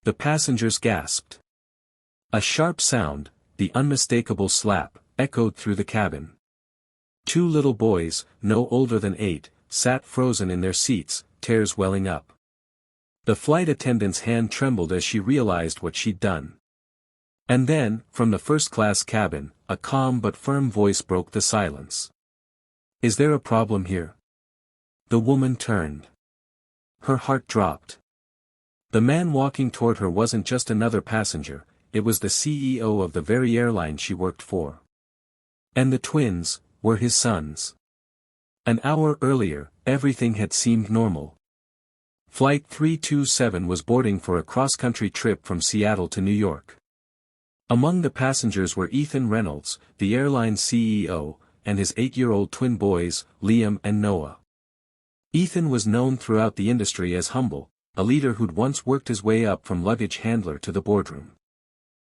The passengers gasped. A sharp sound, the unmistakable slap, echoed through the cabin. Two little boys, no older than 8, sat frozen in their seats, tears welling up. The flight attendant's hand trembled as she realized what she'd done. And then, from the first-class cabin, a calm but firm voice broke the silence. "Is there a problem here?" The woman turned. Her heart dropped. The man walking toward her wasn't just another passenger, it was the CEO of the very airline she worked for. And the twins were his sons. An hour earlier, everything had seemed normal. Flight 327 was boarding for a cross-country trip from Seattle to New York. Among the passengers were Ethan Reynolds, the airline's CEO, and his 8-year-old twin boys, Liam and Noah. Ethan was known throughout the industry as humble, a leader who'd once worked his way up from luggage handler to the boardroom.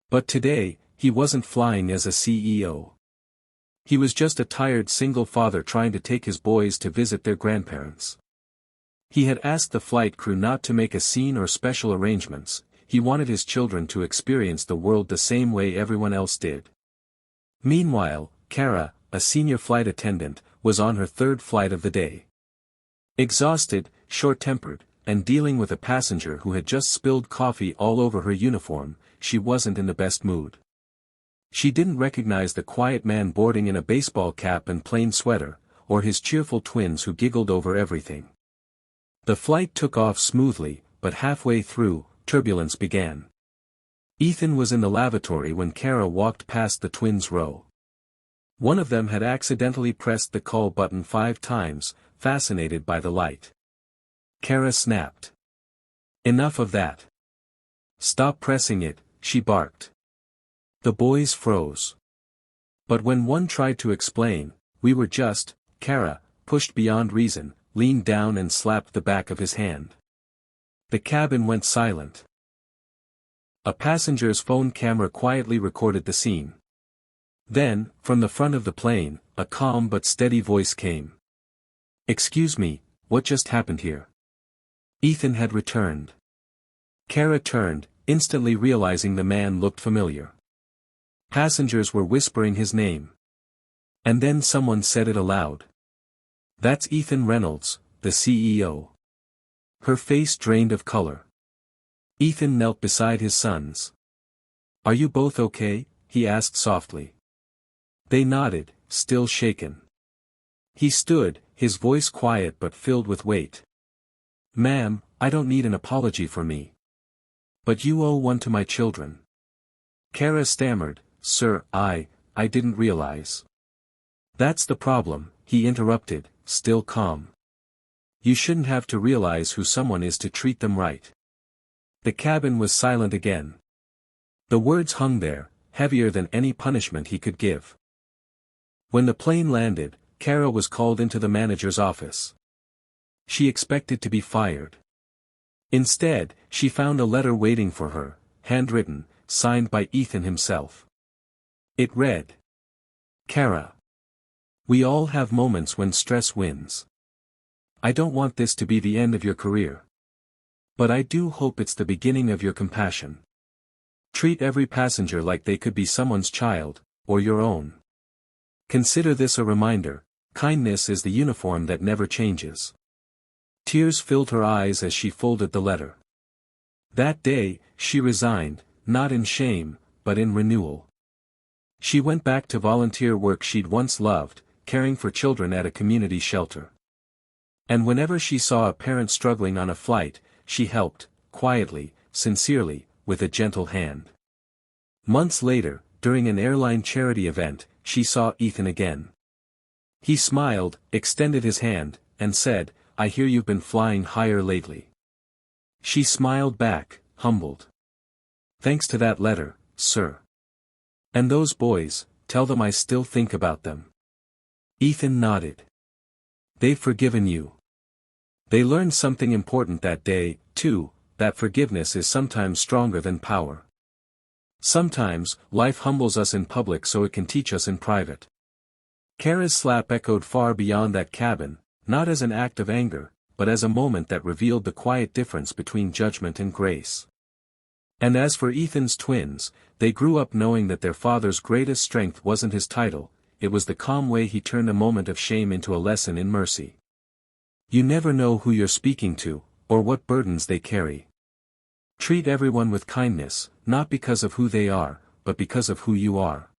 But today, he wasn't flying as a CEO. He was just a tired single father trying to take his boys to visit their grandparents. He had asked the flight crew not to make a scene or special arrangements, he wanted his children to experience the world the same way everyone else did. Meanwhile, Kara, a senior flight attendant, was on her third flight of the day. Exhausted, short-tempered, and dealing with a passenger who had just spilled coffee all over her uniform, she wasn't in the best mood. She didn't recognize the quiet man boarding in a baseball cap and plain sweater, or his cheerful twins who giggled over everything. The flight took off smoothly, but halfway through, turbulence began. Ethan was in the lavatory when Kara walked past the twins' row. One of them had accidentally pressed the call button 5 times, fascinated by the light. Kara snapped. "Enough of that. Stop pressing it," she barked. The boys froze. But when one tried to explain, "We were just," Kara, pushed beyond reason, leaned down and slapped the back of his hand. The cabin went silent. A passenger's phone camera quietly recorded the scene. Then, from the front of the plane, a calm but steady voice came. "Excuse me, what just happened here?" Ethan had returned. Kara turned, instantly realizing the man looked familiar. Passengers were whispering his name. And then someone said it aloud. "That's Ethan Reynolds, the CEO." Her face drained of color. Ethan knelt beside his sons. "Are you both okay?" he asked softly. They nodded, still shaken. He stood, his voice quiet but filled with weight. "Ma'am, I don't need an apology for me. But you owe one to my children." Kara stammered, "Sir, I didn't realize." "That's the problem," he interrupted, still calm. "You shouldn't have to realize who someone is to treat them right." The cabin was silent again. The words hung there, heavier than any punishment he could give. When the plane landed, Kara was called into the manager's office. She expected to be fired. Instead, she found a letter waiting for her, handwritten, signed by Ethan himself. It read, "Kara. We all have moments when stress wins. I don't want this to be the end of your career. But I do hope it's the beginning of your compassion. Treat every passenger like they could be someone's child, or your own. Consider this a reminder, kindness is the uniform that never changes." Tears filled her eyes as she folded the letter. That day, she resigned, not in shame, but in renewal. She went back to volunteer work she'd once loved, caring for children at a community shelter. And whenever she saw a parent struggling on a flight, she helped, quietly, sincerely, with a gentle hand. Months later, during an airline charity event, she saw Ethan again. He smiled, extended his hand, and said, "I hear you've been flying higher lately." She smiled back, humbled. "Thanks to that letter, sir. And those boys, tell them I still think about them." Ethan nodded. "They've forgiven you." They learned something important that day, too, that forgiveness is sometimes stronger than power. Sometimes, life humbles us in public so it can teach us in private. Kara's slap echoed far beyond that cabin, not as an act of anger, but as a moment that revealed the quiet difference between judgment and grace. And as for Ethan's twins, they grew up knowing that their father's greatest strength wasn't his title, it was the calm way he turned a moment of shame into a lesson in mercy. You never know who you're speaking to, or what burdens they carry. Treat everyone with kindness, not because of who they are, but because of who you are.